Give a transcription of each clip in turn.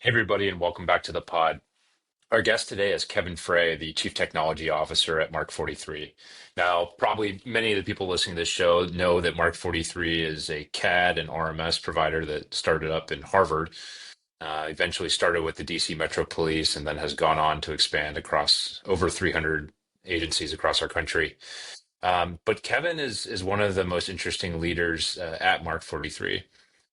Hey, everybody, and welcome back to the pod. Our guest today is Kevin Frey, the Chief Technology Officer at Mark43. Now, probably many of the people listening to this show know that Mark43 is a CAD and RMS provider that started up in Harvard, eventually started with the DC Metro Police, and then has gone on to expand across over 300 agencies across our country. But Kevin is one of the most interesting leaders at Mark43.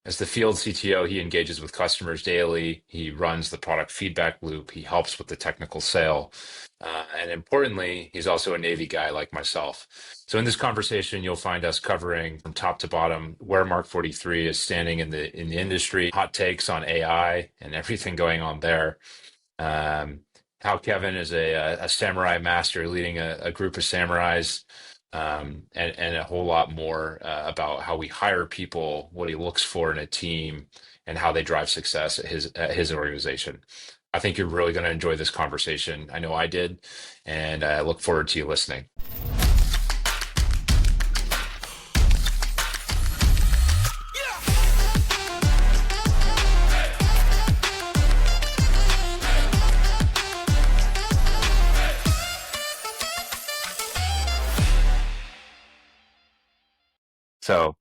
As the field CTO, he engages with customers daily. He runs the product feedback loop. He helps with the technical sale. And importantly, he's also a Navy guy like myself. So in this conversation, you'll find us covering from top to bottom where Mark 43 is standing in the industry, hot takes on AI and everything going on there. Um, how Kevin is a samurai master leading a group of samurais, and a whole lot more about how we hire people, what he looks for in a team, and how they drive success at his organization. I think you're really going to enjoy this conversation. I know I did, and I look forward to you listening. So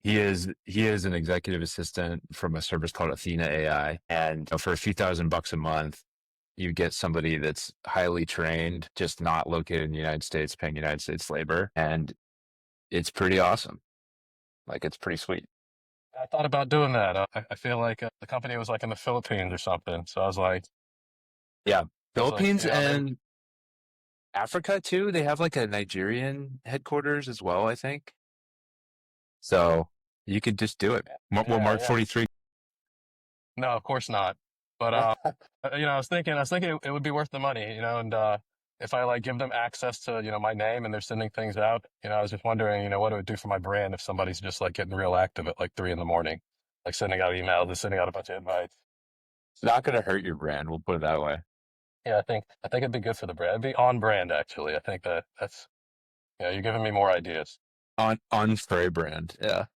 he is an executive assistant from a service called Athena AI, and for a few $1,000s a month, you get somebody that's highly trained, just not located in the United States, paying United States labor, and it's pretty awesome. Like it's pretty sweet. I thought about doing that. I feel like the company was like in the Philippines or something. So Yeah, I was like, Philippines maybe. and Africa too. They have like a Nigerian headquarters as well, I think. So you could just do it. Well, Yeah, Mark yeah. 43. No, of course not. But I was thinking it would be worth the money, and if I like give them access to, my name and they're sending things out, I was just wondering, what it would do for my brand if somebody's just like getting real active at like 3 in the morning, like sending out emails and sending out a bunch of invites. It's not going to hurt your brand. We'll put it that way. Yeah, I think it'd be good for the brand. It'd be on brand actually. I think that's you're giving me more ideas. On Frey brand. Yeah.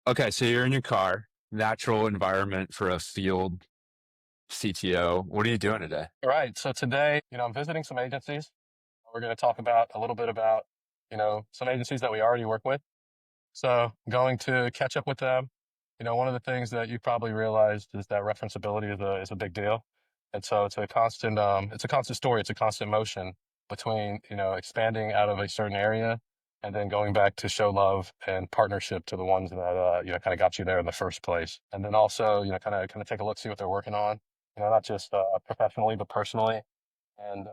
Okay, so you're in your car, natural environment for a field CTO. What are you doing today? All right. So today, I'm visiting some agencies. We're going to talk about a little bit about, some agencies that we already work with. So going to catch up with them. One of the things that you probably realized is that referenceability is a big deal. And so it's a constant story. It's a constant motion between, expanding out of a certain area and then going back to show love and partnership to the ones that, kind of got you there in the first place. And then also, kind of take a look, see what they're working on, not just professionally, but personally. And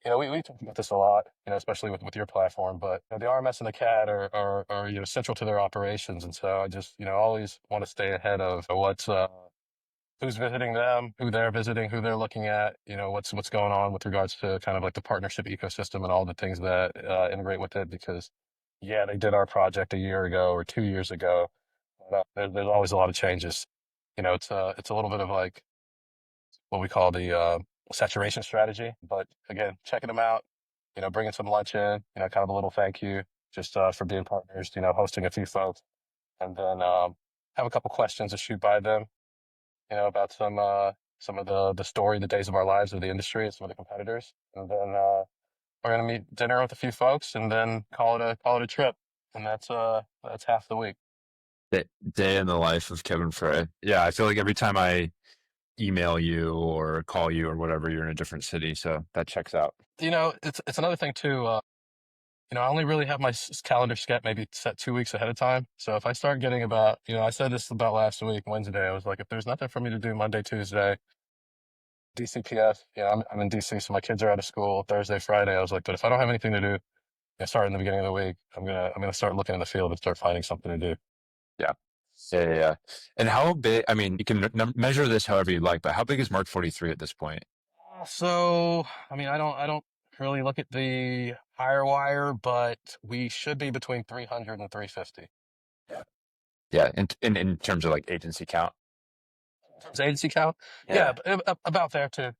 we talk about this a lot, especially with your platform. But the RMS and the CAD are central to their operations, and so I just always want to stay ahead of who's visiting them, who they're visiting, who they're looking at. What's going on with regards to kind of like the partnership ecosystem and all the things that integrate with it. Because yeah, they did our project a year ago or 2 years ago. But, there's always a lot of changes. It's a little bit of like what we call the saturation strategy. But again, checking them out, bringing some lunch in, kind of a little thank you just for being partners, hosting a few folks, and then have a couple questions to shoot by them, about some of the story, the days of our lives of the industry and some of the competitors, and then we're gonna meet dinner with a few folks, and then call it a trip, and that's half the week. Day in the life of Kevin Frey. Yeah, I feel like every time I email you or call you or whatever, you're in a different city. So that checks out. It's another thing too. I only really have my calendar maybe set 2 weeks ahead of time. So if I start getting about, I said this about last week, Wednesday, I was like, if there's nothing for me to do Monday, Tuesday, DCPS, I'm in DC, so my kids are out of school Thursday, Friday. I was like, but if I don't have anything to do, start in the beginning of the week, I'm gonna start looking in the field and start finding something to do. Yeah. Yeah, yeah, yeah. And how big, I mean, you can measure this however you like, but how big is Mark 43 at this point? So, I mean, I don't really look at the hire wire, but we should be between 300 and 350. Yeah. Yeah. In terms of like agency count. In terms of agency count, yeah, Yeah. about there too.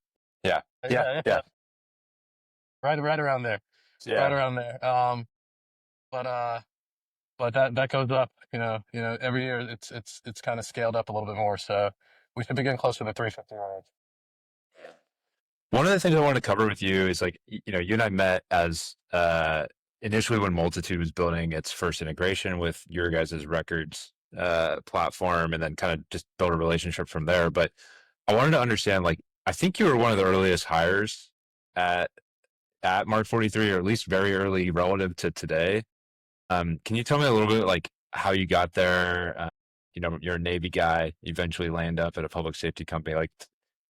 Yeah. Yeah. Yeah, Yeah. yeah, right around there, right Yeah. around there. But that goes up, every year it's kind of scaled up a little bit more. So We should be getting closer to the 350 range. One of the things I wanted to cover with you is like, you and I met as initially when Multitude was building its first integration with your guys' records platform, and then kind of just build a relationship from there. But I wanted to understand, like, I think you were one of the earliest hires at Mark 43, or at least very early relative to today. Can you tell me a little bit like how you got there? You're a Navy guy, you eventually land up at a public safety company. Like,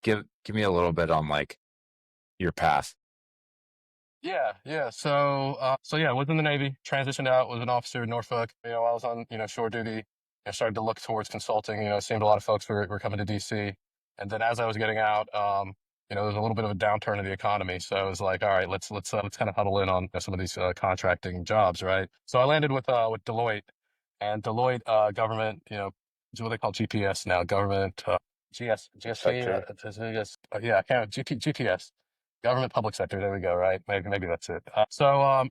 give me a little bit on like your path. Yeah, yeah. So yeah, I was in the Navy, transitioned out, was an officer in Norfolk. I was on, shore duty. I started to look towards consulting. It seemed a lot of folks were coming to DC. And then as I was getting out, there was a little bit of a downturn in the economy. So I was like, all right, let's kind of huddle in on some of these contracting jobs, right? So I landed with Deloitte, and Deloitte government, is what they call GPS now, government GSC, Sector. yeah, I can't GPS. Government public sector. There we go. Right. Maybe that's it.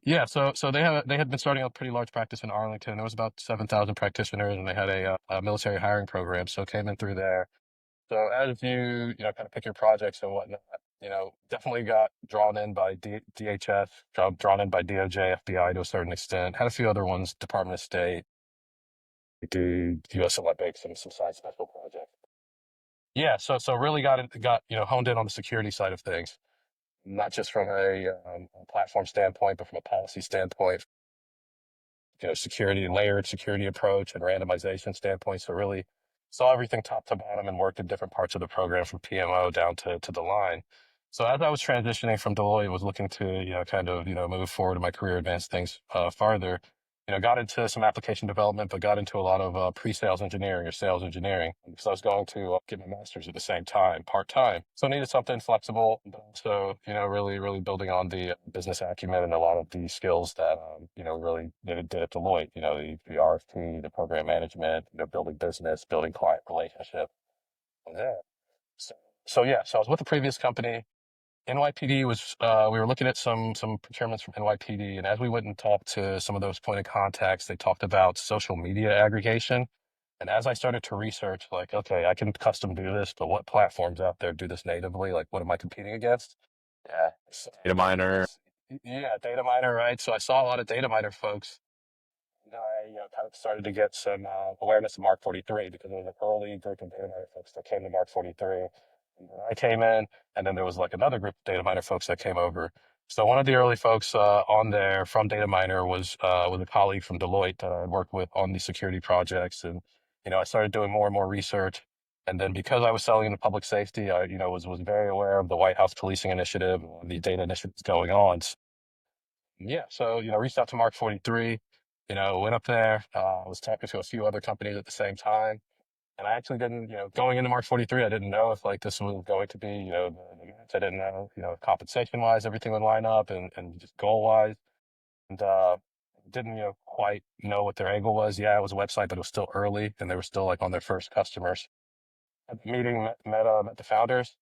Yeah. So they had been starting a pretty large practice in Arlington. There was about 7,000 practitioners, and they had a military hiring program. So came in through there. So as kind of pick your projects and whatnot, definitely got drawn in by DHS, got drawn in by DOJ, FBI to a certain extent. Had a few other ones, Department of State, do U.S. Olympics, some side special projects. Yeah. So really got honed in on the security side of things, not just from a platform standpoint, but from a policy standpoint, security, layered security approach and randomization standpoint. So really saw everything top to bottom and worked in different parts of the program from PMO down to the line. So as I was transitioning from Deloitte, was looking to, kind of, move forward in my career, advance things farther, got into some application development, but got into a lot of pre-sales engineering or sales engineering. So I was going to get my master's at the same time, part-time. So I needed something flexible, but also, really, really building on the business acumen and a lot of the skills that, really did at Deloitte, the RFP, the program management, building business, building client relationship. Yeah. So, so I was with the previous company. NYPD was, we were looking at some procurements from NYPD, and as we went and talked to some of those point of contacts, they talked about social media aggregation. And as I started to research, like, okay, I can custom do this, but what platforms out there do this natively? Like, what am I competing against? Yeah. So, Data miner. yeah, data miner, right? So I saw a lot of data miner folks. I kind of started to get some awareness of Mark43 because there was an early group of data miner folks that came to Mark43. And then I came in, and then there was like another group of data miner folks that came over. So one of the early folks on there from data miner was a colleague from Deloitte that I worked with on these security projects, and I started doing more and more research. And then because I was selling into public safety, I was very aware of the White House policing initiative, the data initiatives going on. Yeah, so reached out to Mark43, went up there, was talking to a few other companies at the same time. And I actually didn't, going into Mark43, I didn't know if like this was going to be, the match. I didn't know, compensation wise, everything would line up and just goal wise. And didn't, quite know what their angle was. Yeah, it was a website, but it was still early and they were still like on their first customers. At the meeting, met the founders.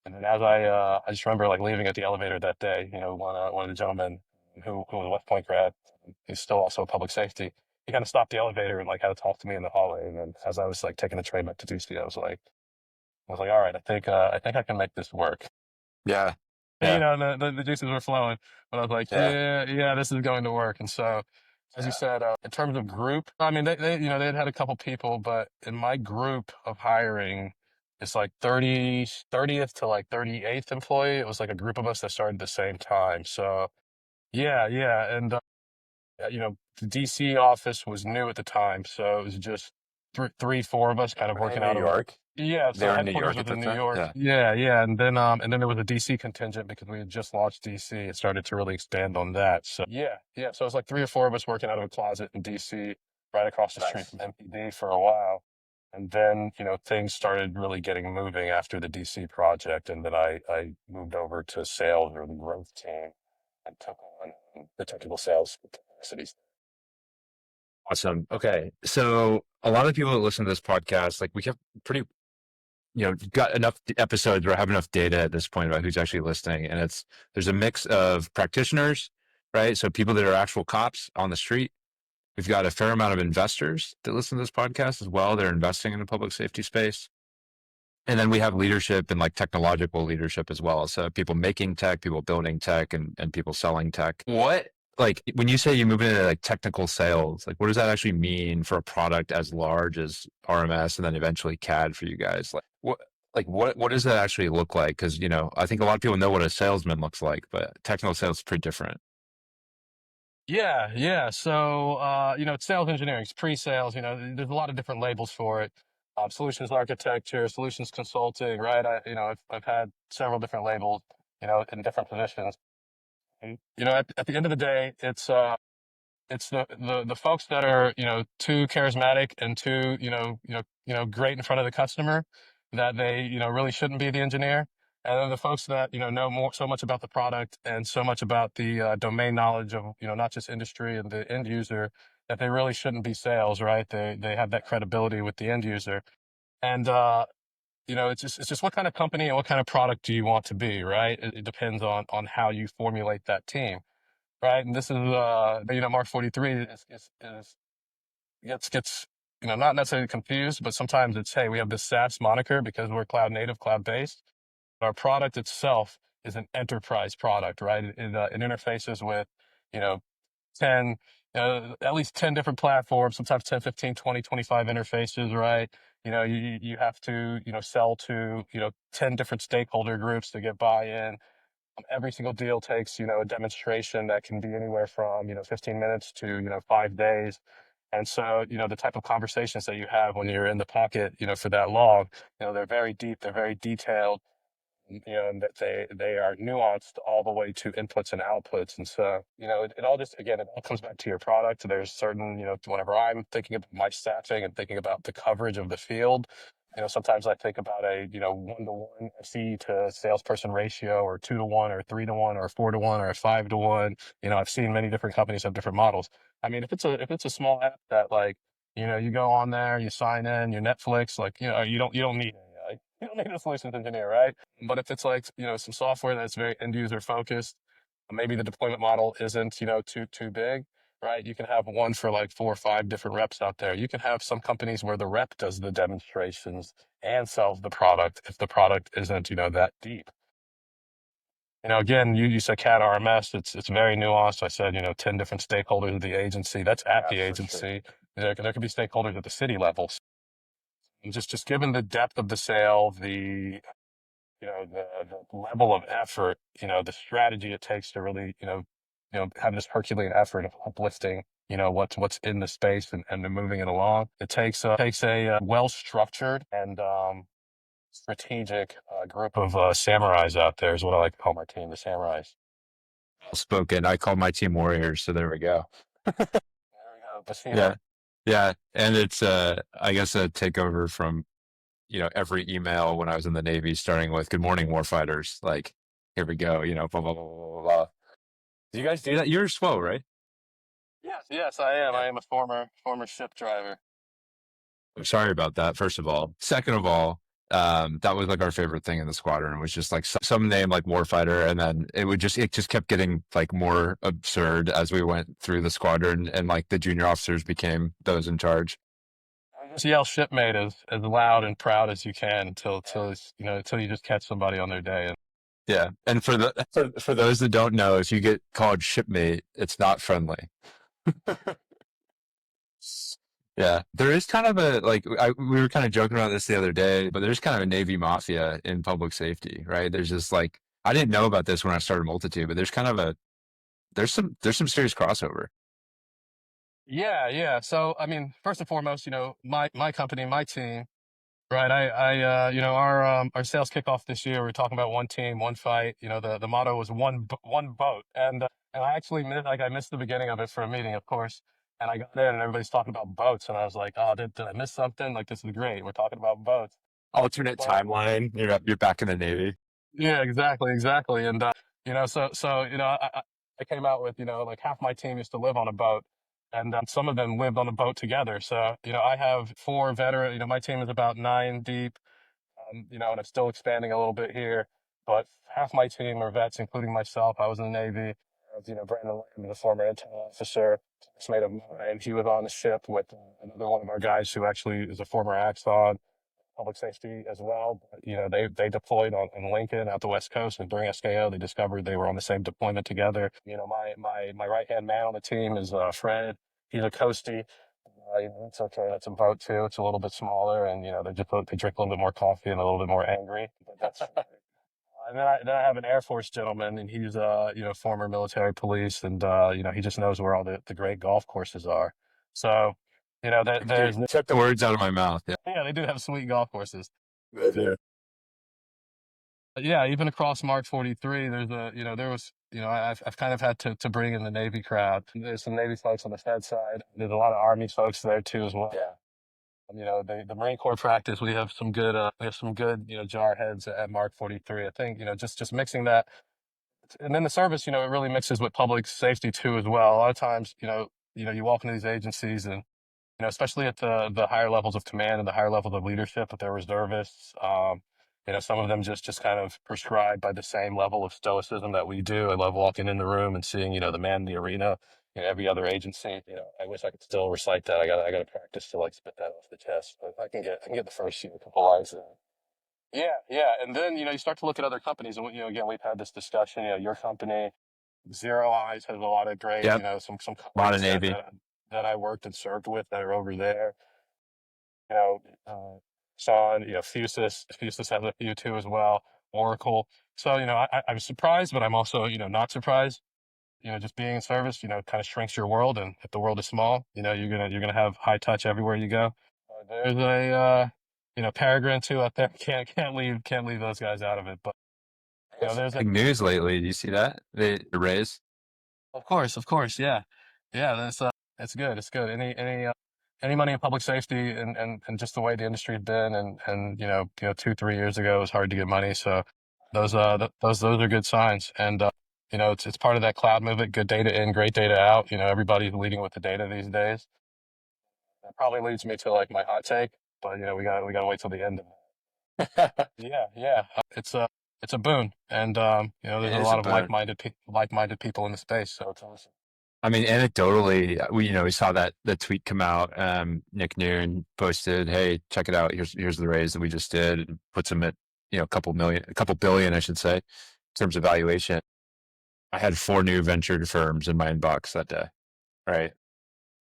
And then as I just remember like leaving at the elevator that day, one of the gentlemen who was a West Point grad, he's still also a public safety. He kind of stopped the elevator and like had to talk to me in the hallway. And then as I was like taking the train back to DC, I was like, all right, I think I can make this work. Yeah. And, Yeah. the juices were flowing, but I was like, Yeah. yeah, this is going to work. And so, as you said, in terms of group, I mean, they had a couple people, but in my group of hiring, it's like 30th to like 38th employee. It was like a group of us that started at the same time. So yeah, yeah. And, the DC office was new at the time. So it was just three, four of us kind of Were they in working New out of a, York? yeah. They So were in New headquarters York was at the in New time? York. Yeah. Yeah, yeah. And then there was a DC contingent because we had just launched DC. It started to really expand on that. So yeah, yeah. So it was like three or four of us working out of a closet in DC, right across the street Nice. from MPD for a while. And then, things started really getting moving after the DC project. And then I moved over to sales or the growth team and took on the technical sales capacities. Awesome. Okay. So a lot of people that listen to this podcast, like we have pretty, got enough episodes where I have enough data at this point about who's actually listening. And there's a mix of practitioners, right? So people that are actual cops on the street. We've got a fair amount of investors that listen to this podcast as well. They're investing in the public safety space. And then we have leadership and like technological leadership as well. So people making tech, people building tech, and people selling tech. What, like when you say you move into like technical sales, like what does that actually mean for a product as large as RMS and then eventually CAD for you guys? Like what does that actually look like? Because I think a lot of people know what a salesman looks like, but technical sales is pretty different. Yeah, yeah. So, it's sales engineering, it's pre-sales, there's a lot of different labels for it. Solutions architecture, solutions consulting, right? I've had several different labels, in different positions. And, at the end of the day, it's the folks that are, too charismatic and too, great in front of the customer that they, really shouldn't be the engineer. And then the folks that, know more, so much about the product and so much about the domain knowledge of, not just industry and the end user that they really shouldn't be sales, right? They have that credibility with the end user. And, it's just what kind of company and what kind of product do you want to be, right? It depends on how you formulate that team. Right. And this is, Mark43 is gets, not necessarily confused, but sometimes it's, hey, we have this SaaS moniker because we're cloud native, cloud based. Our product itself is an enterprise product, right? It interfaces with, you know, 10, at least 10 different platforms, sometimes 10, 15, 20, 25 interfaces, right? You have to, sell to, 10 different stakeholder groups to get buy-in. Every single deal takes, a demonstration that can be anywhere from, 15 minutes to, 5 days. And so, the type of conversations that you have when you're in the pocket, for that long, they're very deep, they're very detailed, and that they are nuanced all the way to inputs and outputs. And so, it all just, again, it all comes back to your product. There's certain, whenever I'm thinking of my staffing and thinking about the coverage of the field, sometimes I think about a, 1-to-1 SE to salesperson ratio, or 2-to-1, or 3-to-1, or 4-to-1, or 5-to-1. I've seen many different companies have different models. I mean, if it's a small app that, like, you go on there, you sign in, your Netflix, like, you don't need AI. You don't need a solutions engineer, right? But if it's like, some software that's very end user focused, maybe the deployment model isn't, too big, right? You can have one for like 4 or 5 different reps out there. You can have some companies where the rep does the demonstrations and sells the product if the product isn't, that deep. Again, you said CAD RMS, it's very nuanced. I said, 10 different stakeholders of the agency. That's at Yeah, the for sure. agency. There could be stakeholders at the city level. And just given the depth of the sale, the level of effort, the strategy it takes to really, have this Herculean effort of uplifting, what's in the space and then moving it along. It takes a well structured and strategic group of samurais out there is what I like to call my team, the samurais. Well spoken. I call my team warriors, so there we go. There we go. But Yeah. Yeah. And it's I guess a takeover from, every email when I was in the Navy, starting with "Good morning, warfighters." Like, here we go, blah blah blah blah blah. Blah. Do you guys do that? You're SWO, right? yes, yes, I am. Yeah. I am a former ship driver. I'm sorry about that, first of all. Second of all, that was like our favorite thing in the squadron. It was just like some name like warfighter, and then it just kept getting like more absurd as we went through the squadron, and like the junior officers became those in charge. Just yell shipmate as loud and proud as you can until you just catch somebody on their day. And Yeah, and for those that don't know, if you get called shipmate, it's not friendly. Yeah, there is kind of a like we were kind of joking about this the other day, but there's kind of a Navy mafia in public safety, right? There's just like I didn't know about this when I started Multitude, but there's some serious crossover. yeah, yeah. So I mean, first and foremost, my company, my team, right? Our sales kickoff this year, we are talking about one team, one fight. The motto was one boat, and I actually I missed the beginning of it for a meeting, of course. And I got in, and everybody's talking about boats, and I was like, oh, did I miss something? Like, this is great. We're talking about boats. Alternate But timeline. You're back in the Navy. yeah, exactly, exactly. And so I came out with, like, half my team used to live on a boat, and some of them lived on a boat together. So I have 4 veteran. My team is about 9 deep, and it's still expanding a little bit here. But half my team are vets, including myself. I was in the Navy. Brandon Lamb, the former intel officer, mate of mine. He was on the ship with another one of our guys who actually is a former Axon. public safety as well. But, they deployed on Lincoln out the West Coast, and during SKO, they discovered they were on the same deployment together. My right hand man on the team is Fred. He's a coastie. It's okay. That's a boat too. It's a little bit smaller, and they drink a little bit more coffee and a little bit more angry. But that's and then I have an Air Force gentleman, and he's former military police, and he just knows where all the great golf courses are. So Dude, there's you took the words out of my mouth. Yeah. yeah, they do have sweet golf courses. They do. But yeah, even across Mark 43, there was, I've kind of had to bring in the Navy crowd. There's some Navy folks on the Fed side. There's a lot of Army folks there too as well. Yeah. The Marine Corps practice, we have some good, jarheads at Mark 43. I think, just mixing that. And then the service, it really mixes with public safety too as well. A lot of times, you walk into these agencies and, especially at the higher levels of command and the higher levels of leadership, if they're reservists, some of them just kind of prescribed by the same level of stoicism that we do. I love walking in the room and seeing, the man in the arena. Every other agency, I wish I could still recite that. I got to practice to like spit that off the chest. But I can get the first couple lines in. Yeah, yeah. And then, you start to look at other companies, and again, we've had this discussion. Your company, Zero Eyes, has a lot of great, Yep. some A lot of colleagues Navy. that I worked and served with that are over there. You know, Sean, Fusus has a few too as well. Oracle. So, I'm surprised, but I'm also, not surprised. Just being in service, kind of shrinks your world, and if the world is small, you're gonna have high touch everywhere you go. There's Peregrine too out there. Can't leave those guys out of it. But there's a Big news lately. Do you see that? The raise. Of course, yeah, yeah. It's good. It's good. Any money in public safety, and just the way the industry's been, and 2-3 years ago it was hard to get money. So those are good signs. And it's part of that cloud movement. Good data in, great data out. Everybody's leading with the data these days. That probably leads me to like my hot take, but we gotta wait till the end. Yeah, yeah. It's a boon, and there's It a is a lot of boon. like-minded people in the space, so it's awesome. I mean, anecdotally, we saw that the tweet come out. Nick Noon posted, "Hey, check it out. Here's the raise that we just did." And puts him at a couple billion, I should say, in terms of valuation. I had 4 new venture firms in my inbox that day, right?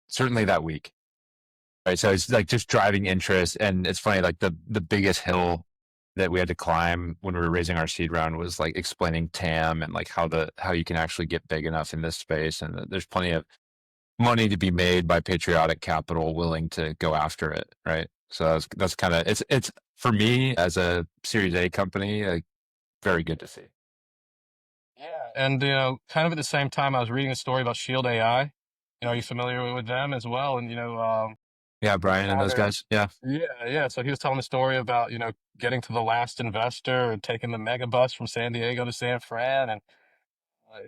Certainly that week, right? So it's like just driving interest, and it's funny. Like the biggest hill that we had to climb when we were raising our seed round was like explaining TAM and like how you can actually get big enough in this space, and there's plenty of money to be made by patriotic capital willing to go after it, right? So that's kind of it's for me as a Series A company, like very good to see. Yeah, and kind of at the same time, I was reading a story about Shield AI. Are you familiar with them as well? And Yeah, Brian and how those they're guys. Yeah, yeah, yeah. So he was telling the story about getting to the last investor and taking the mega bus from San Diego to San Fran, and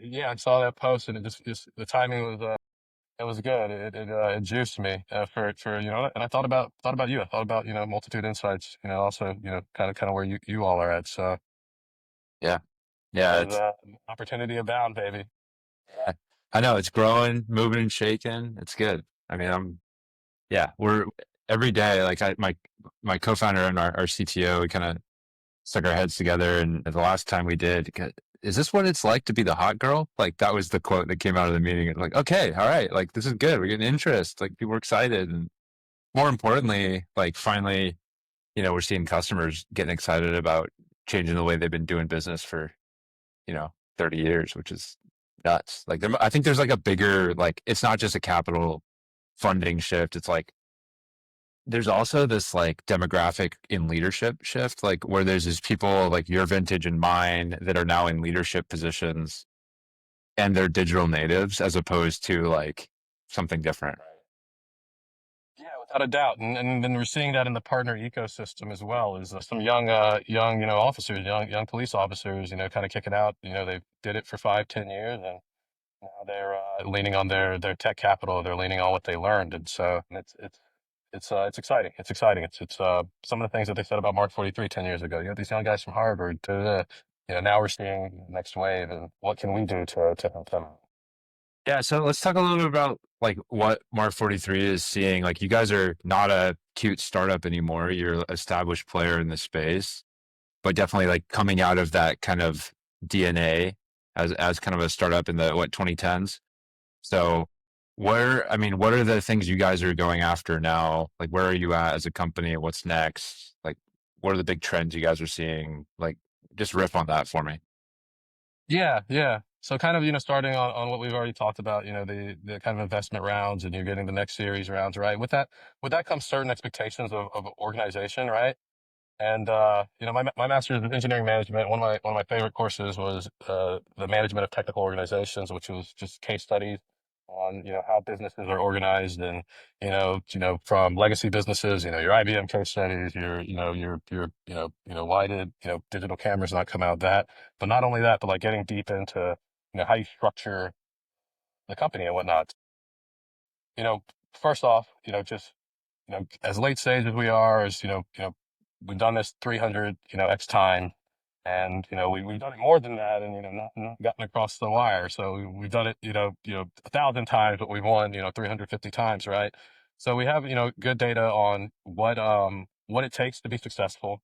yeah, I saw that post, and it just the timing was it was good. It juiced me for and I thought about you. I thought about Multitude Insights. Also kind of where you all are at. So yeah, yeah. there's opportunity abound, baby. Yeah, I know it's growing, moving and shaking. It's good. I mean, yeah, we're every day. Like my co-founder and our CTO, we kind of stuck our heads together. And the last time we did, is this what it's like to be the hot girl? Like that was the quote that came out of the meeting. It's like, okay, all right, like this is good. We're getting interest. Like people are excited, and more importantly, like finally, we're seeing customers getting excited about changing the way they've been doing business for 30 years, which is nuts. Like I think there's like a bigger, like it's not just a capital funding shift. It's like there's also this like demographic in leadership shift, like where there's these people like your vintage and mine that are now in leadership positions, and they're digital natives as opposed to like something different. Yeah, without a doubt, and then we're seeing that in the partner ecosystem as well. Is some young officers, young police officers, kind of kicking out. They did it for 5-10 years, and now they're leaning on their tech capital. They're leaning on what they learned, and so it's exciting. It's exciting. It's some of the things that they said about Mark 43 10 years ago. These young guys from Harvard. Now we're seeing the next wave, and what can we do to help them? Yeah, so let's talk a little bit about like what Mark 43 is seeing. Like you guys are not a cute startup anymore. You're an established player in the space, but definitely like coming out of that kind of DNA as kind of a startup in the what 2010s. So I mean, what are the things you guys are going after now? Like where are you at as a company? What's next? Like what are the big trends you guys are seeing? Like just riff on that for me. Yeah, yeah. So kind of, starting on what we've already talked about, the kind of investment rounds and you're getting the next series rounds, right? With that comes certain expectations of organization, right? And my master's in engineering management. One of my favorite courses was the management of technical organizations, which was just case studies on how businesses are organized, and from legacy businesses, your IBM case studies, why did digital cameras not come out, that, but not only that, but like getting deep into how you structure the company and whatnot. You know, First off, just as late stage as we are, as we've done this 300, X time, and we've done it more than that, and not gotten across the wire. So we've done it, 1,000 times, but we've won, 350 times, right? So we have good data on what it takes to be successful,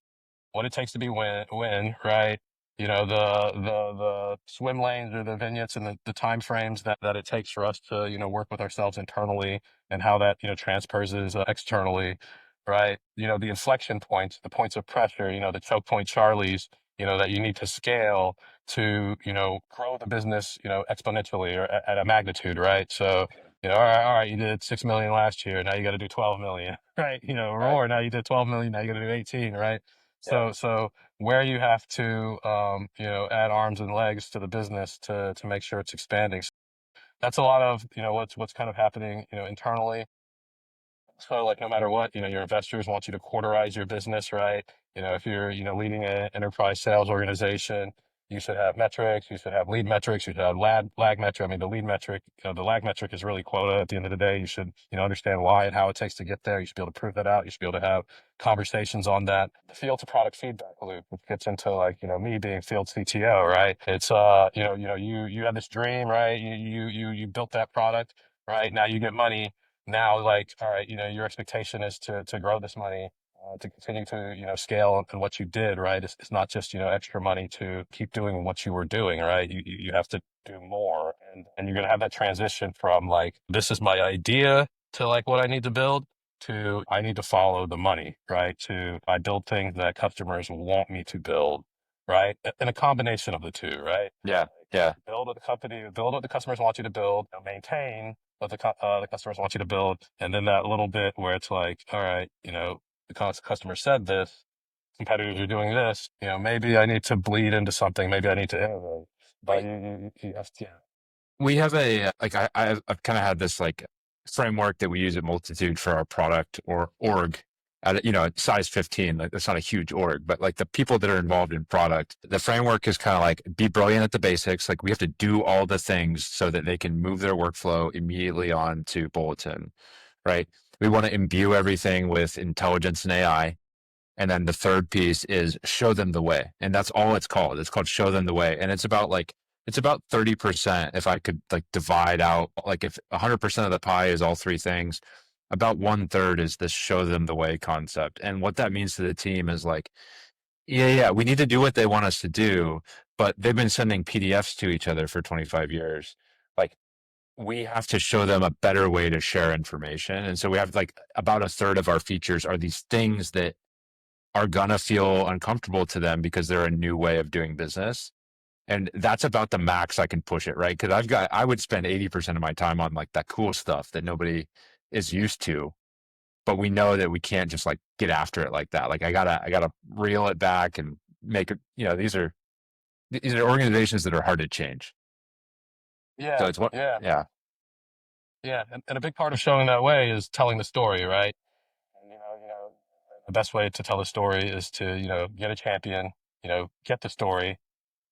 what it takes to be win, right? The swim lanes or the vignettes and the time frames that it takes for us to, work with ourselves internally, and how that, transposes externally, right? The inflection points, the points of pressure, the choke point Charlies, that you need to scale to, grow the business, exponentially or at a magnitude, right? So, all right, you did 6 million last year. Now you got to do 12 million, right? Right. Or now you did 12 million. Now you got to do 18, right? Yeah. So where you have to, add arms and legs to the business to make sure it's expanding. That's a lot of, what's kind of happening, internally. So like no matter what, your investors want you to quarterize your business, right? If you're, leading an enterprise sales organization, you should have metrics, you should have lead metrics, you should have lag metric. I mean, the lead metric, the lag metric is really quota at the end of the day. You should, understand why and how it takes to get there. You should be able to prove that out. You should be able to have conversations on that. The field to product feedback loop, which gets into like, me being field CTO, right? It's, you had this dream, right? You built that product, right? Now you get money. Now, like, all right, your expectation is to grow this money, to continue to, scale and what you did, right? It's not just, extra money to keep doing what you were doing, right? You have to do more, and you're going to have that transition from like, this is my idea, to like what I need to build, to I need to follow the money, right? To I build things that customers want me to build, right? And a combination of the two, right? Yeah. Yeah. Build what the company, build what the customers want you to build, maintain what the customers want you to build, and then that little bit where it's like, all right, the customer said this, competitors are doing this, maybe I need to bleed into something, maybe I need to innovate, but Wait. you have to, yeah. We have a like I've kind of had this like framework that we use at Multitude for our product or org at size 15. Like that's not a huge org, but like the people that are involved in product, the framework is kind of like be brilliant at the basics. Like we have to do all the things so that they can move their workflow immediately on to Bulletin, right? We want to imbue everything with intelligence and AI. And then the third piece is show them the way. And that's all it's called. It's called show them the way. And it's about 30%. If I could like divide out, like if 100% of the pie is all three things, about one third is this show them the way concept. And what that means to the team is like, yeah, we need to do what they want us to do, but they've been sending PDFs to each other for 25 years. Like we have to show them a better way to share information. And so we have like about a third of our features are these things that are gonna feel uncomfortable to them because they're a new way of doing business. And that's about the max I can push it, right? Because I would spend 80% of my time on like that cool stuff that nobody is used to, but we know that we can't just like get after it like that. Like I gotta reel it back and make it, these are organizations that are hard to change. So Yeah, it's what, yeah, yeah, yeah. And a big part of showing that way is telling the story, right? And the best way to tell the story is to, get a champion, get the story,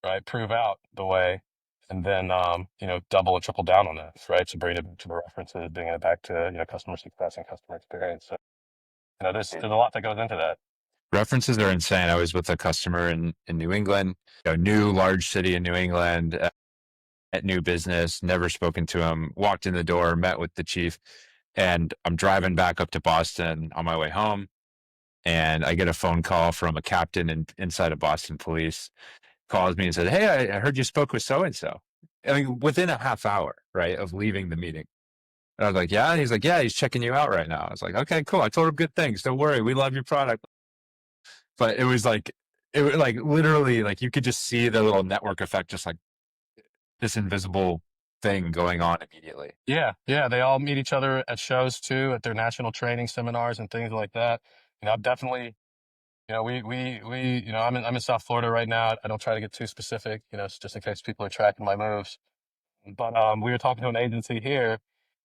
right? Prove out the way, and then, double and triple down on that, right? So bring it to the references, bringing it back to, customer success and customer experience. So, there's a lot that goes into that. references are insane. I was with a customer in New England, new large city in New England. at new business, never spoken to him, walked in the door, met with the chief, and I'm driving back up to Boston on my way home. And I get a phone call from a captain inside of Boston police, calls me and said, "Hey, I heard you spoke with so-and-so." I mean, within a half hour, right, of leaving the meeting. And I was like, "Yeah." And he's like, "Yeah, he's checking you out right now." I was like, "Okay, cool. I told him good things. Don't worry. We love your product." But it was like literally like you could just see the little network effect, just like this invisible thing going on immediately. Yeah, yeah, they all meet each other at shows too, at their national training seminars and things like that. I've definitely, I'm in South Florida right now. I don't try to get too specific, just in case people are tracking my moves. But we were talking to an agency here,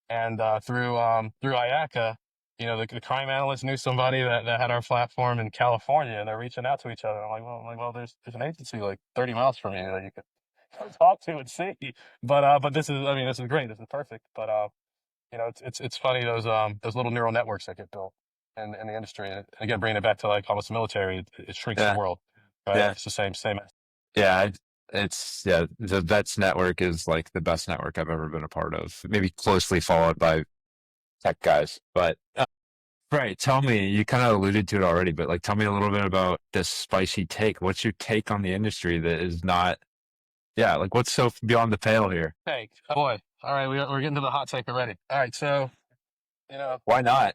and through IACA, the crime analyst knew somebody that had our platform in California, and they're reaching out to each other. I'm like, well, there's an agency like 30 miles from you that you could talk to and see. But this is great. This is perfect. But it's funny those little neural networks that get built in the industry. And again, bringing it back to like almost the military, it shrinks the Yeah. world, right? Yeah. It's the same. Yeah. Yeah. The Vets network is like the best network I've ever been a part of, maybe closely followed by tech guys. But right, tell me, you kind of alluded to it already, but like tell me a little bit about this spicy take. What's your take on the industry that is not, yeah, like what's so beyond the pale here? Take, oh boy. All right, we're getting to the hot take already. All right, so you know, Why not?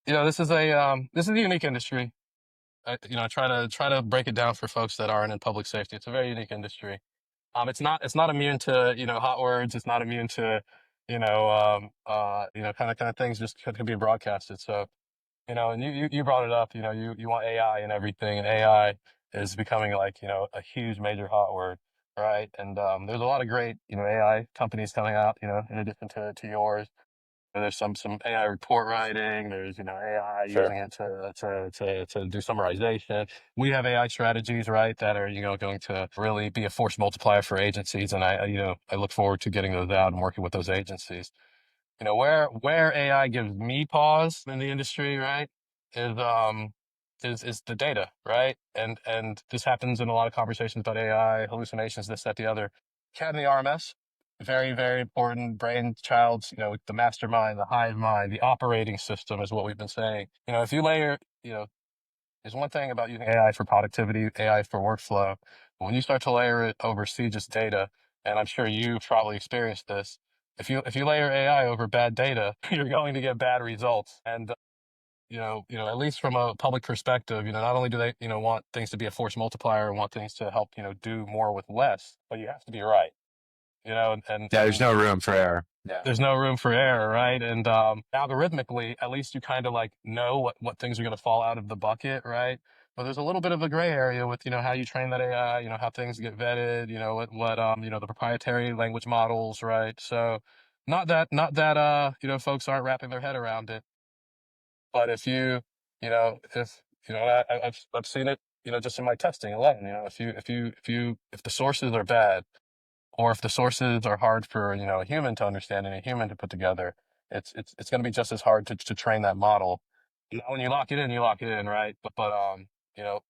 this is a unique industry. Try to break it down for folks that aren't in public safety. It's a very unique industry. It's not immune to hot words. It's not immune to kind of things just could be broadcasted. So and you brought it up. You want AI and everything, and AI is becoming like a huge major hot word, right? And there's a lot of great AI companies coming out. In addition to yours. There's some AI report writing. There's AI Sure. using it to do summarization. We have AI strategies, right, that are going to really be a force multiplier for agencies, and I look forward to getting those out and working with those agencies. Where AI gives me pause in the industry, right, is is the data, right? And this happens in a lot of conversations about AI, hallucinations, this, that, the other. CAD and the RMS, very, very important. Brainchilds, the mastermind, the hive mind, the operating system is what we've been saying. If you layer, there's one thing about using AI for productivity, AI for workflow. But when you start to layer it over CGIS data, and I'm sure you've probably experienced this, if you layer AI over bad data, you're going to get bad results. And at least from a public perspective, not only do they, want things to be a force multiplier and want things to help, do more with less, but you have to be right, Yeah, there's and no room for error. Yeah. there's no room for error, right? And algorithmically, at least you kind of like know what things are going to fall out of the bucket, right? But there's a little bit of a gray area with how you train that AI, how things get vetted, the proprietary language models, right? So not that folks aren't wrapping their head around it, but I've seen it, just in my testing alone. If the sources are bad, or if the sources are hard for a human to understand and a human to put together, it's going to be just as hard to train that model. When you lock it in, you lock it in, right? But you know,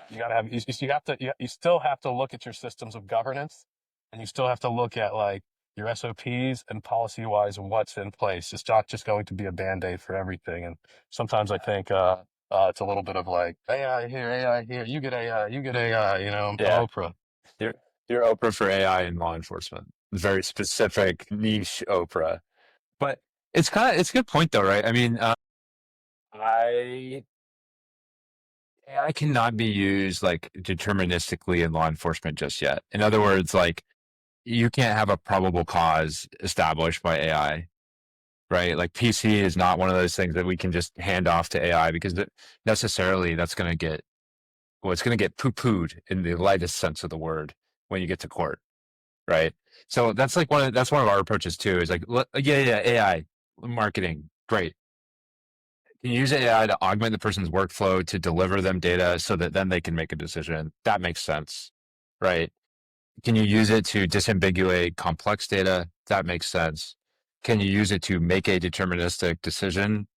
you got to have you have to you still have to look at your systems of governance, and you still have to look at like your SOPs and policy wise what's in place. It's not just going to be a band-aid for everything. And sometimes I think it's a little bit of like AI here, you get AI, you get AI. Yeah. Oprah. You're, you're Oprah for AI in law enforcement. Very specific niche Oprah. But it's a good point though, right? I mean, I AI cannot be used like deterministically in law enforcement just yet. In other words, like you can't have a probable cause established by AI, right? Like PC is not one of those things that we can just hand off to AI because necessarily that's going to get, well, it's going to get poo-pooed in the lightest sense of the word when you get to court, right? So that's like that's one of our approaches too. Is like, yeah, AI marketing, great. Can you use AI to augment the person's workflow to deliver them data so that then they can make a decision? That makes sense, right? Can you use it to disambiguate complex data? That makes sense. Can you use it to make a deterministic decision?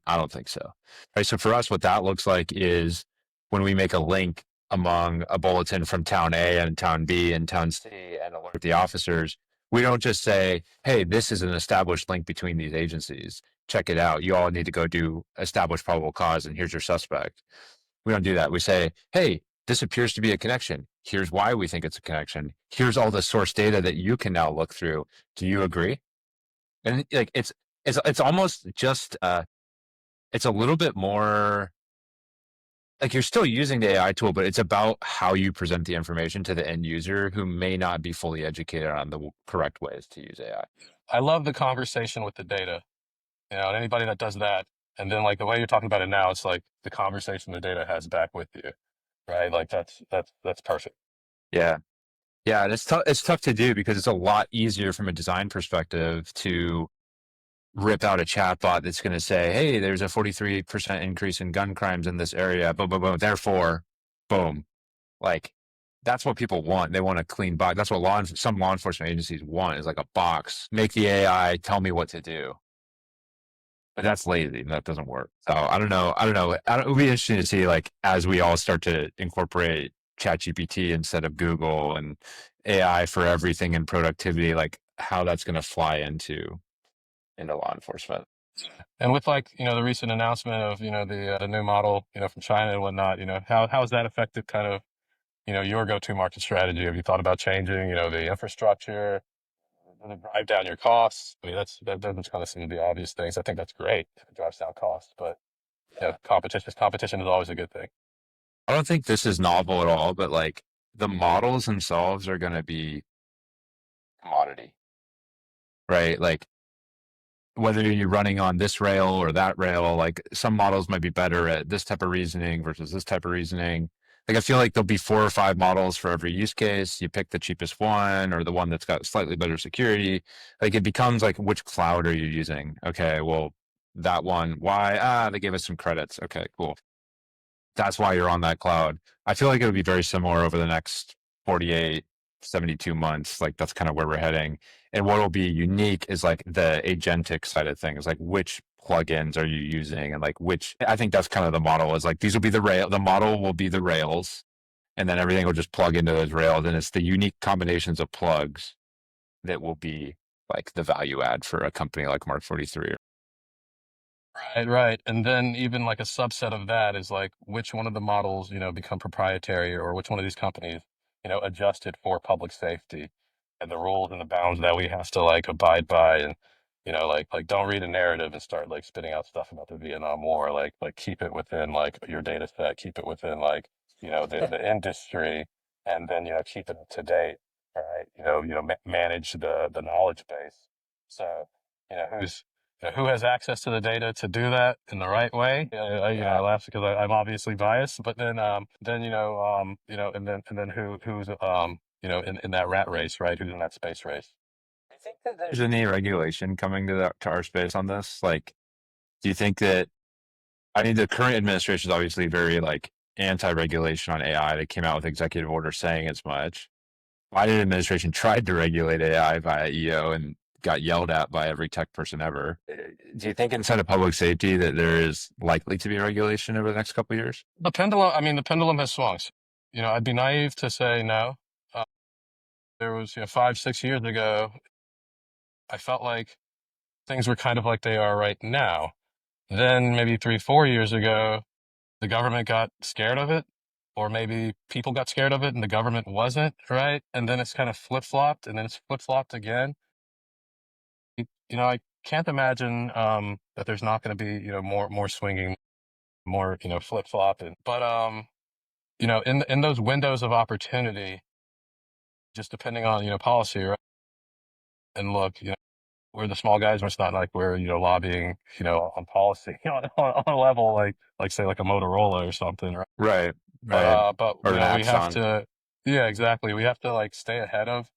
I don't think so. Right. So for us, what that looks like is when we make a link among a bulletin from town A and town B and town C and alert the officers. We don't just say, hey, this is an established link between these agencies. Check it out. You all need to go do establish probable cause, and here's your suspect. We don't do that. We say, hey, this appears to be a connection. Here's why we think it's a connection. Here's all the source data that you can now look through. Do you agree? And like it's almost just it's a little bit more like you're still using the AI tool, but it's about how you present the information to the end user who may not be fully educated on the correct ways to use AI. I love the conversation with the data, and anybody that does that, and then like the way you're talking about it now, it's like the conversation the data has back with you, right? Like that's perfect. Yeah. Yeah. And it's tough to do because it's a lot easier from a design perspective to rip out a chatbot that's going to say, hey, there's a 43% increase in gun crimes in this area. Boom, boom, boom. Therefore, boom. Like that's what people want. They want a clean box. That's what some law enforcement agencies want is like a box. Make the AI tell me what to do. But that's lazy. That doesn't work. So I don't know. It'll be interesting to see like as we all start to incorporate ChatGPT instead of Google and AI for everything and productivity, like how that's going to fly into law enforcement. And with like, the recent announcement of, the new model, from China and whatnot, how has that affected kind of, your go-to market strategy? Have you thought about changing, the infrastructure, to drive down your costs? I mean, that kind of seem to be obvious things. I think that's great if it drives down costs, but yeah, competition is always a good thing. I don't think this is novel at all, but like the models themselves are going to be commodity, right? Like whether you're running on this rail or that rail, like some models might be better at this type of reasoning versus this type of reasoning. Like I feel like there'll be 4 or 5 models for every use case. You pick the cheapest one or the one that's got slightly better security. Like it becomes like which cloud are you using? Okay, well that one, why? They gave us some credits. Okay, cool. That's why you're on that cloud. I feel like it would be very similar over the next 48, 72 months. Like that's kind of where we're heading. And what will be unique is like the agentic side of things, like which plugins are you using and like which I think that's kind of the model is like these will be the model will be the rails and then everything will just plug into those rails. And it's the unique combinations of plugs that will be like the value add for a company like Mark43. Right, right. And then even like a subset of that is like which one of the models, become proprietary or which one of these companies, adjusted for public safety and the rules and the bounds that we have to like abide by and like don't read a narrative and start like spitting out stuff about the Vietnam War. Like keep it within like your data set, keep it within like, the industry and then, keep it up to date, right? Manage the knowledge base. So, who's who has access to the data to do that in the right way? I Yeah. laugh because I'm obviously biased, but then and then who's in that rat race, right? Who's in that space race? I think that there's any regulation coming to our space on this. Like, do you think that I mean, the current administration is obviously very like anti-regulation on AI. They came out with executive orders saying as much. Biden administration tried to regulate AI via EO and got yelled at by every tech person ever. Do you think inside of public safety that there is likely to be regulation over the next couple of years? The pendulum has swung. I'd be naive to say no. Uh, there was, 5, 6 years ago, I felt like things were kind of like they are right now. Then maybe 3, 4 years ago, the government got scared of it, or maybe people got scared of it and the government wasn't, right? And then it's kind of flip flopped and then it's flip flopped again. I can't imagine that there's not going to be, more swinging, more, flip flopping. But, in those windows of opportunity, just depending on, policy, right? And look, we're the small guys. It's not like we're, lobbying, on policy on a level like say like a Motorola or something, right? Right, But right. but Or an we have Axon. to, yeah, exactly. We have to like stay ahead of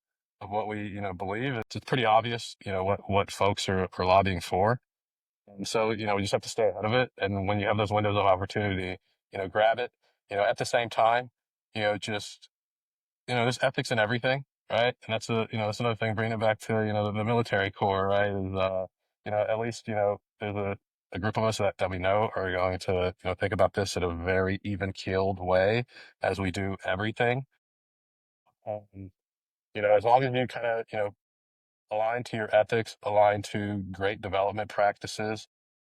what we believe. It's pretty obvious, what folks are lobbying for, and so we just have to stay ahead of it. And when you have those windows of opportunity, grab it. At the same time, just there's ethics in everything, right? And that's another thing. Bringing it back to the military core, right? Is at least there's a a group of us that we know are going to, think about this in a very even-keeled way as we do everything. Um, as long as you kind of, align to your ethics, align to great development practices,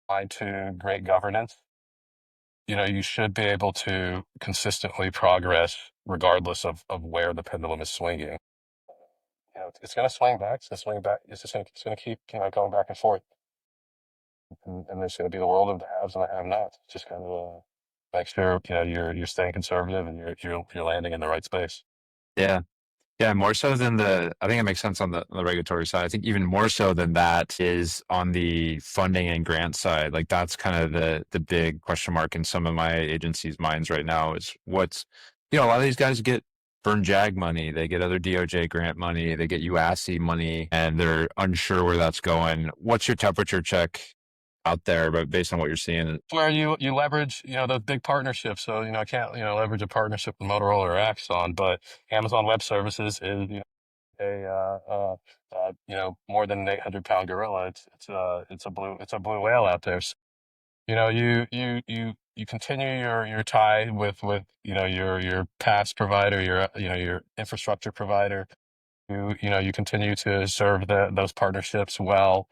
align to great governance, you should be able to consistently progress regardless of where the pendulum is swinging. It's going to swing back. It's going to swing back. It's going to keep, going back and forth. And there's going to be the world of the haves and the have-nots. Just kind of make sure, you're staying conservative and you're landing in the right space. Yeah. Yeah, more so than I think it makes sense on the regulatory side. I think even more so than that is on the funding and grant side. Like that's kind of the big question mark in some of my agencies' minds right now is a lot of these guys get burn JAG money, they get other DOJ grant money, they get UASC money, and they're unsure where that's going. What's your temperature check out there, but based on what you're seeing? Where you leverage, those big partnerships. So, I can't, leverage a partnership with Motorola or Axon, but Amazon Web Services is, a more than an 800-pound gorilla. It's a blue whale out there. So, you continue your tie with your past provider, your infrastructure provider. You continue to serve those partnerships well,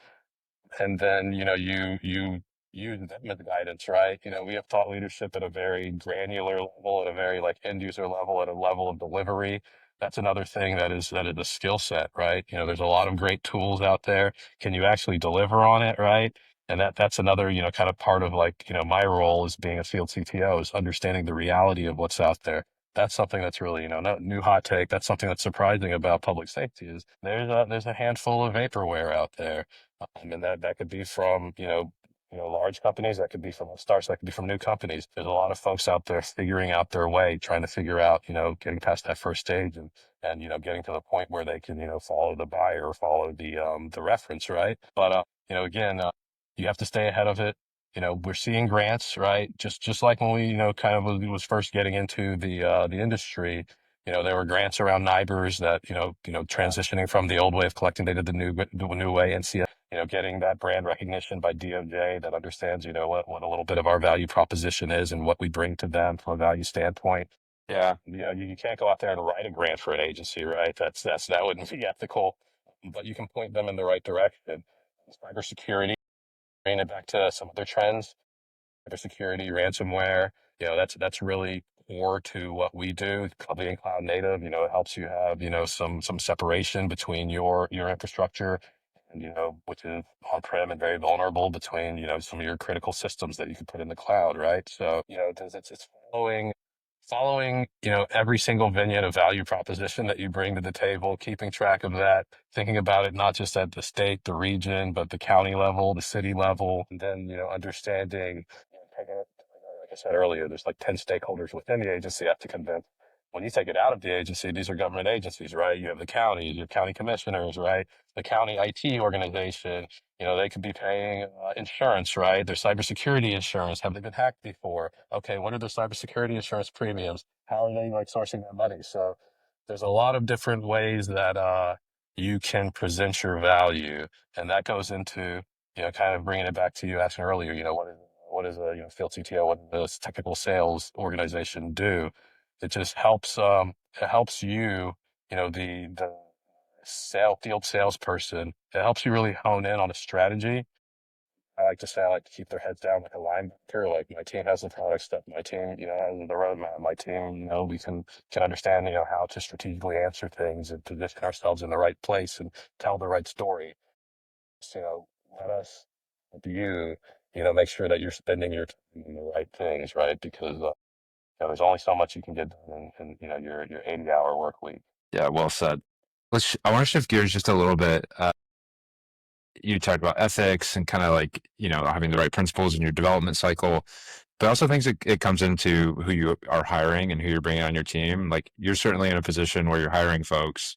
and then you use them as guidance, right? We have thought leadership at a very granular level, at a very like end user level, at a level of delivery. That's another thing that is a skill set, right? There's a lot of great tools out there. Can you actually deliver on it, right? And that's another, kind of part of like, my role as being a field CTO is understanding the reality of what's out there. That's something that's really, not new hot take. That's something that's surprising about public safety is there's a handful of vaporware out there. And that could be from, large companies, that could be from startups, that could be from new companies. There's a lot of folks out there figuring out their way, trying to figure out, getting past that first stage and getting to the point where they can, follow the buyer or follow the reference, right? But again, you have to stay ahead of it. We're seeing grants, right? Just like when we, kind of was first getting into the industry. There were grants around NIBRs that, transitioning from the old way of collecting data to the new way, NCS, getting that brand recognition by DOJ that understands, what a little bit of our value proposition is and what we bring to them from a value standpoint. Yeah. You can't go out there and write a grant for an agency, right? That wouldn't be ethical, but you can point them in the right direction. Cybersecurity, bring it back to some other trends. Cybersecurity, ransomware, that's really core to what we do. Being cloud native, it helps you have, some separation between your infrastructure and, which is on-prem and very vulnerable between, some of your critical systems that you can put in the cloud, right? So, it's following, every single vignette of value proposition that you bring to the table, keeping track of that, thinking about it not just at the state, the region, but the county level, the city level, and then, understanding, like I said earlier, there's like 10 stakeholders within the agency you have to convince. When you take it out of the agency, these are government agencies, right? You have the county, your county commissioners, right? The county IT organization, they could be paying insurance, right? Their cybersecurity insurance. Have they been hacked before? Okay, what are their cybersecurity insurance premiums? How are they like sourcing that money? So there's a lot of different ways that you can present your value, and that goes into kind of bringing it back to you asking earlier. What is a field CTO? What does technical sales organization do? It just helps. It helps you. The field salesperson. It helps you really hone in on a strategy. I like to say I like to keep their heads down like a linebacker. Like my team has the product stuff. My team, has the roadmap. My team, we can understand, how to strategically answer things and position ourselves in the right place and tell the right story. So, let us help you, make sure that you're spending your time on the right things, right? Because there's only so much you can get done in your 80-hour work week. Yeah, well said. I want to shift gears just a little bit. You talked about ethics and kind of like, having the right principles in your development cycle, but I also think it comes into who you are hiring and who you're bringing on your team. Like you're certainly in a position where you're hiring folks.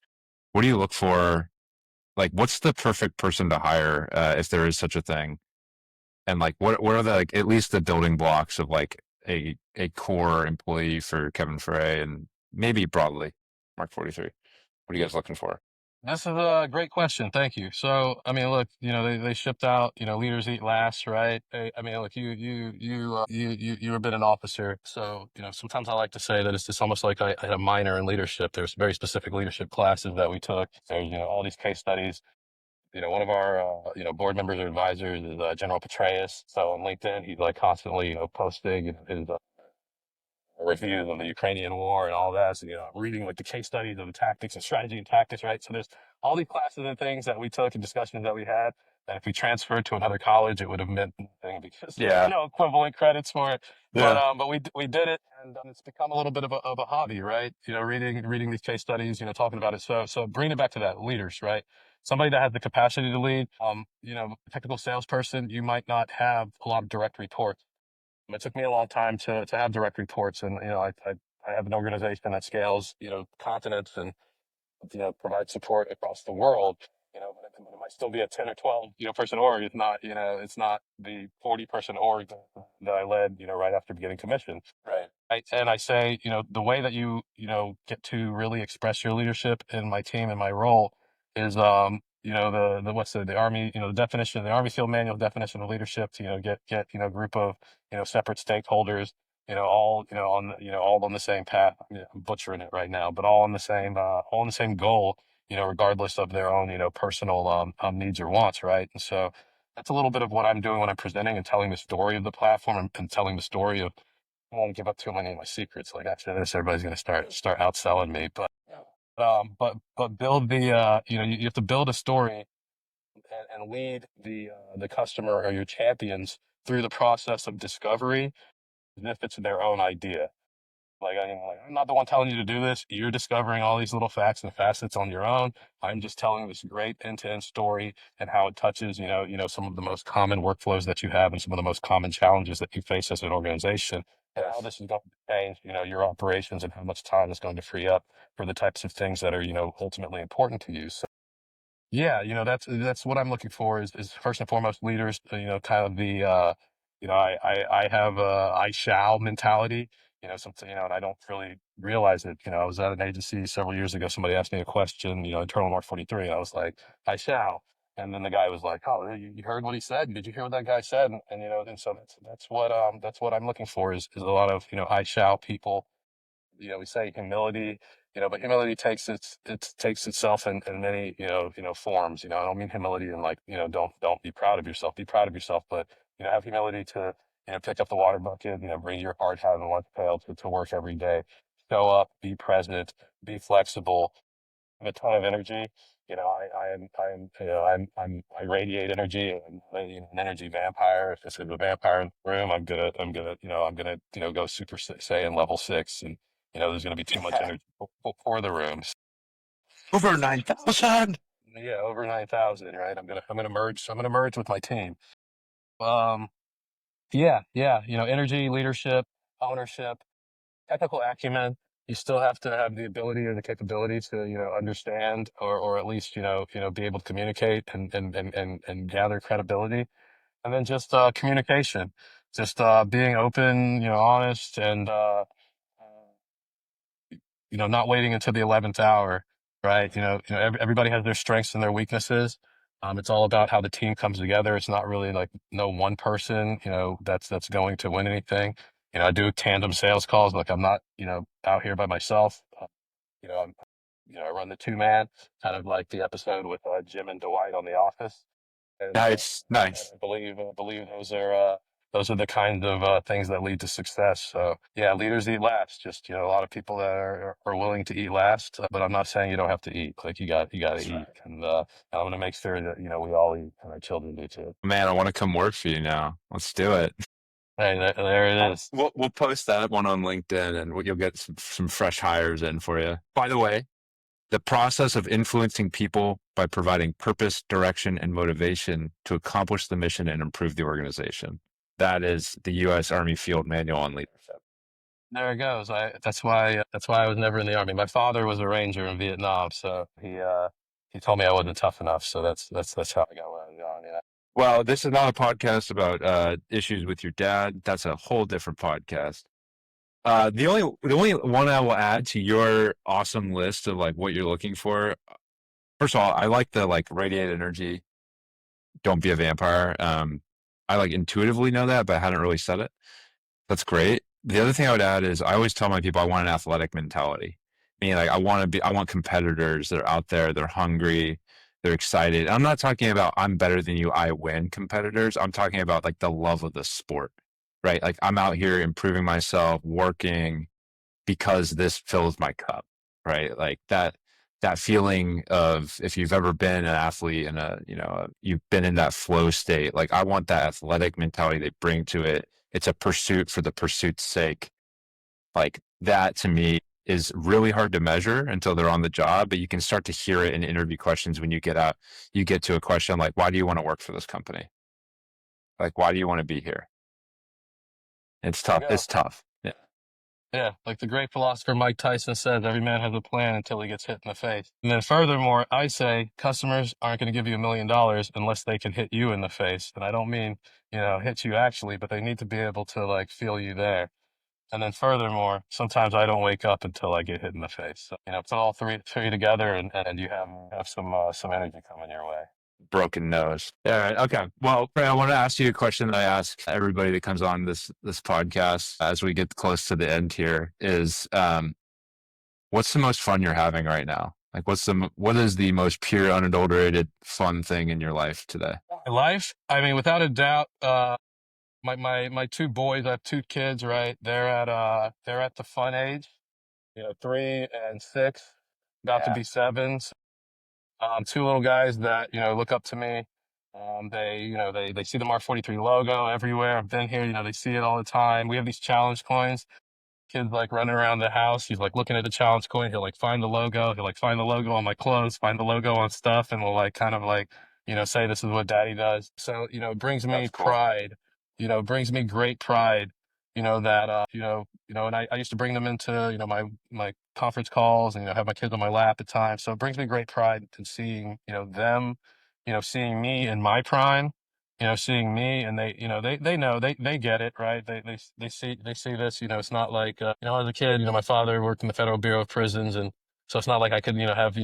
What do you look for? Like, what's the perfect person to hire, if there is such a thing? And like, what are the, like, at least the building blocks of like a core employee for Kevin Frey and maybe broadly Mark 43? What are you guys looking for? This is a great question. Thank you. So, I mean, look, they shipped out, leaders eat last, right? I mean, look, you've been an officer. So, sometimes I like to say that it's just almost like I had a minor in leadership. There's very specific leadership classes that we took. There's, all these case studies. One of our, board members or advisors is General Petraeus. So on LinkedIn, he's like constantly, posting his reviews of the Ukrainian war and all that. So, I'm reading like the case studies of the tactics and strategy and tactics, right? So there's all these classes and things that we took and discussions that we had that if we transferred to another college, it would have meant nothing because there's Yeah. no equivalent credits for it. Yeah. But we did it, and it's become a little bit of a hobby, right? Reading these case studies, talking about it. So bringing it back to that, leaders, right? Somebody that has the capacity to lead, technical salesperson, you might not have a lot of direct reports. It took me a long time to have direct reports, and I have an organization that scales continents and provides support across the world. But it might still be a 10 or 12 person org. It's not the 40-person org that I led right after getting commissioned. Right. And I say the way that get to really express your leadership in my team and my role is the what's the Army the definition, the Army Field Manual definition of leadership to get a group of separate stakeholders all on all on the same path. I'm butchering it right now, but all on the same goal, regardless of their own personal needs or wants, right? And so that's a little bit of what I'm doing when I'm presenting and telling the story of the platform and telling the story of. I won't give up too many of my secrets. Like after this, everybody's going to start outselling me. But build you have to build a story and lead the customer or your champions through the process of discovery as if it's their own idea. I'm not the one telling you to do this. You're discovering all these little facts and facets on your own. I'm just telling this great end-to-end story and how it touches, some of the most common workflows that you have and some of the most common challenges that you face as an organization. And how this is going to change, your operations and how much time is going to free up for the types of things that are, ultimately important to you. So yeah, that's what I'm looking for is first and foremost leaders, kind of I have a I shall mentality, something, and I don't really realize it. I was at an agency several years ago. Somebody asked me a question, internal Mark43. I was like, I shall. And then the guy was like, oh, you heard what he said? Did you hear what that guy said? And so that's what I'm looking for is a lot of, I shall people. We say humility, but humility takes itself in many, forms. I don't mean humility and like, don't be proud of yourself. Be proud of yourself, but, have humility to, pick up the water bucket, bring your hard hat and lunch pail to work every day. Show up, be present, be flexible, have a ton of energy. I radiate energy. I'm an energy vampire. If there's a vampire in the room, I'm gonna go Super Saiyan level 6, and there's gonna be too much energy for the rooms. Over 9,000. Yeah, over 9,000, right? I'm gonna merge with my team. Um, yeah, energy, leadership, ownership, technical acumen. You still have to have the ability or the capability to, understand or at least, be able to communicate and gather credibility. And then just communication, just being open, honest, and not waiting until the 11th hour, right? Everybody has their strengths and their weaknesses. It's all about how the team comes together. It's not really like no one person, that's going to win anything. I do tandem sales calls. Like I'm not, out here by myself. I'm, I run the two-man, kind of like the episode with Jim and Dwight on The Office. And Nice. I believe those are the kind of things that lead to success. So yeah, leaders eat last. Just a lot of people that are willing to eat last, but I'm not saying you don't have to eat. Like you got to eat, Right. and I'm going to make sure that we all eat and our children do too. Man, I want to come work for you now. Let's do it. Hey, there it is. We'll post that one on LinkedIn, and you'll get some fresh hires in for you. By the way, the process of influencing people by providing purpose, direction, and motivation to accomplish the mission and improve the organization. That is the U.S. Army Field Manual on Leadership. There it goes. That's why I was never in the Army. My father was a Ranger in Vietnam, so he told me I wasn't tough enough. So that's how I got where I was going. Well, this is not a podcast about issues with your dad. That's a whole different podcast. The only one I will add to your awesome list of like what you're looking for first of all, I like the like radiate energy. Don't be a vampire. I like intuitively know that, but I hadn't really said it. That's great. The other thing I would add is I always tell my people I want an athletic mentality. Meaning like I want competitors that are out there, they're hungry, they're excited. I'm not talking about I'm better than you, I win competitors. I'm talking about like the love of the sport, right? Like I'm out here improving myself, working because this fills my cup, right? Like that feeling of if you've ever been an athlete and you've been in that flow state, like I want that athletic mentality they bring to it. It's a pursuit for the pursuit's sake. Like that to me is really hard to measure until they're on the job, but you can start to hear it in interview questions when you get to a question like, why do you want to work for this company? Like, why do you want to be here? It's There you tough. go. It's tough. Yeah. Yeah, like the great philosopher Mike Tyson says, every man has a plan until he gets hit in the face. And then furthermore, I say customers aren't going to give you $1,000,000 unless they can hit you in the face. And I don't mean, hit you actually, but they need to be able to like feel you there. And then furthermore, sometimes I don't wake up until I get hit in the face. So, put all three together and you have some energy coming your way. Broken nose. All right. Okay. Well, Frey, I want to ask you a question that I ask everybody that comes on this podcast as we get close to the end here is what's the most fun you're having right now? Like what is the most pure, unadulterated fun thing in your life today? My life, I mean, without a doubt, my two boys, I have two kids, right? They're at the fun age, 3 and 6, about to Yeah. be 7. Two little guys that, look up to me. They see the Mark43 logo everywhere. I've been here, they see it all the time. We have these challenge coins. Kid's like running around the house. He's like looking at the challenge coin. He'll like find the logo. He'll like find the logo on my clothes, find the logo on stuff, and we'll like kind of like, say this is what daddy does. So, it brings me That's cool. pride, brings me great pride, that, and I used to bring them into, my conference calls and, have my kids on my lap at times. So it brings me great pride in seeing, them, seeing me in my prime, seeing me and they know, they get it, right? They see this, it's not like, as a kid, my father worked in the Federal Bureau of Prisons. And so it's not like I could, have,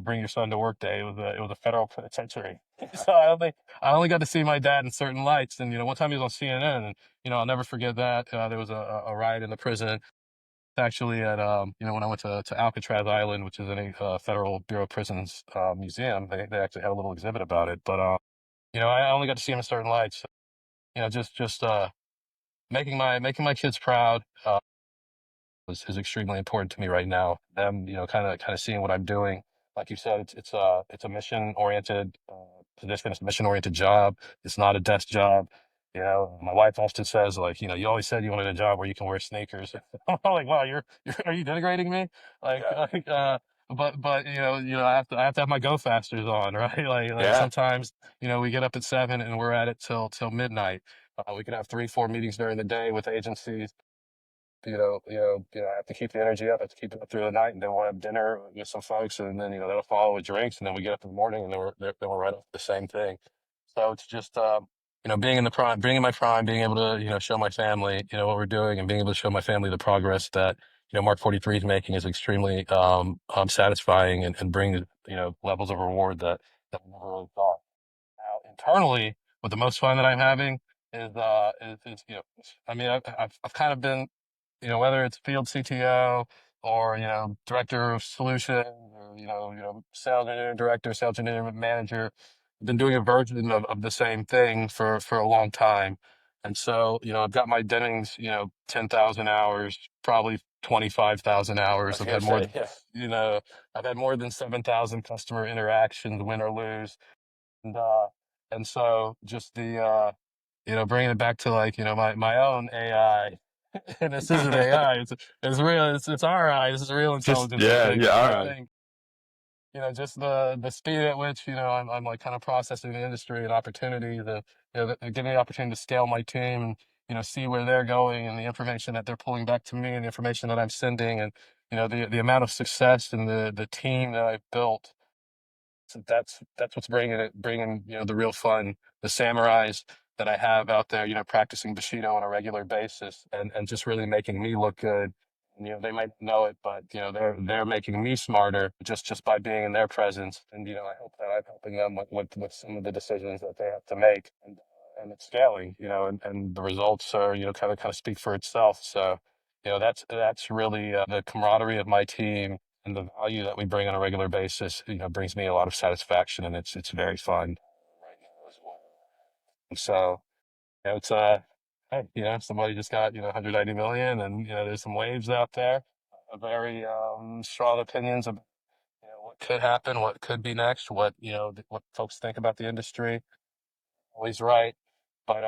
bring your son to work day. It was a federal penitentiary. So I only got to see my dad in certain lights. And, one time he was on CNN and, I'll never forget that. There was a riot in the prison. Actually at, when I went to Alcatraz Island, which is in a Federal Bureau of Prisons museum, they actually had a little exhibit about it. But, I only got to see him in certain lights. Just making my kids proud is extremely important to me right now. Them, kind of seeing what I'm doing. Like you said, it's a mission oriented position. It's a mission oriented job. It's not a desk job. My wife often says like, you always said you wanted a job where you can wear sneakers. I'm like, wow, are you denigrating me? Like, Yeah. but I have to have my go fasters on, right? Like Yeah. sometimes, we get up at 7 and we're at it till midnight. We can have 3, 4 meetings during the day with agencies. I have to keep the energy up. I have to keep it up through the night, and then we'll have dinner with some folks, and then they'll follow with drinks, and then we get up in the morning, and then we're right off the same thing. So it's just being in the prime, being in my prime, being able to show my family what we're doing, and being able to show my family the progress that Mark43 is making is extremely satisfying and brings levels of reward that we never really thought. Now internally, what the most fun that I'm having is I mean I've kind of been whether it's Field CTO or, director of solutions or, sales engineering director, sales engineering manager, I've been doing a version of the same thing for a long time. And so, I've got my Dennings, 10,000 hours, probably 25,000 I hours. was gonna say, yeah. I've had more than 7,000 customer interactions, win or lose. And, uh, and so just bringing it back to like, my own AI. And this isn't AI. It's real. It's our AI. This is real Just intelligence. I yeah, think. yeah, all I right. think just the speed at which I'm like kind of processing the industry and opportunities, and giving me the opportunity to scale my team, and see where they're going, and the information that they're pulling back to me, and the information that I'm sending, and the amount of success and the team that I've built. So that's what's bringing the real fun, the samurais that I have out there, practicing Bushido on a regular basis, and just really making me look good, They might know it, but they're making me smarter just by being in their presence. And I hope that I'm helping them with some of the decisions that they have to make, and it's scaling. And the results are kind of speak for itself. So that's really the camaraderie of my team and the value that we bring on a regular basis. Brings me a lot of satisfaction, and it's very fun right now as well. So it's hey, somebody just got 190 million, and there's some waves out there. Very strong opinions of what could happen, what could be next, what folks think about the industry. Always right, but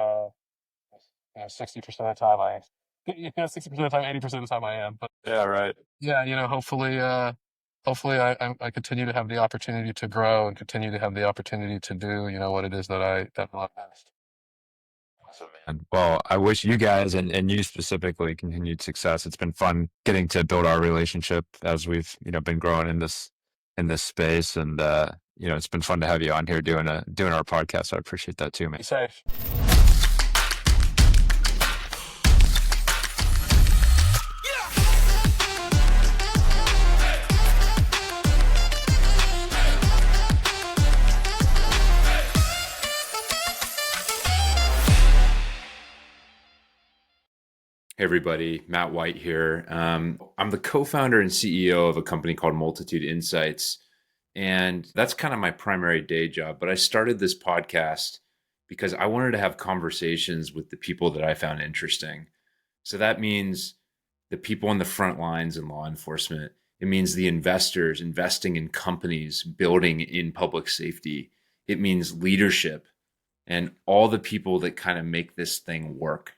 60% of the time 60% of the time, 80% of the time I am. But Yeah, right. yeah, hopefully I continue to have the opportunity to grow and continue to have the opportunity to do what it is that I love best. Awesome, man. Well, I wish you guys and you specifically continued success. It's been fun getting to build our relationship as we've, been growing in this space. And it's been fun to have you on here doing our podcast. I appreciate that too, man. Be safe. Hey everybody, Matt White here. I'm the co-founder and CEO of a company called Multitude Insights, and that's kind of my primary day job. But I started this podcast because I wanted to have conversations with the people that I found interesting. So that means the people on the front lines in law enforcement. It means the investors investing in companies, building in public safety. It means leadership and all the people that kind of make this thing work.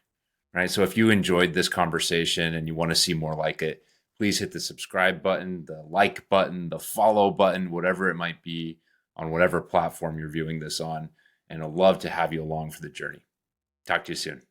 Right. So if you enjoyed this conversation and you want to see more like it, please hit the subscribe button, the like button, the follow button, whatever it might be on whatever platform you're viewing this on. And I'd love to have you along for the journey. Talk to you soon.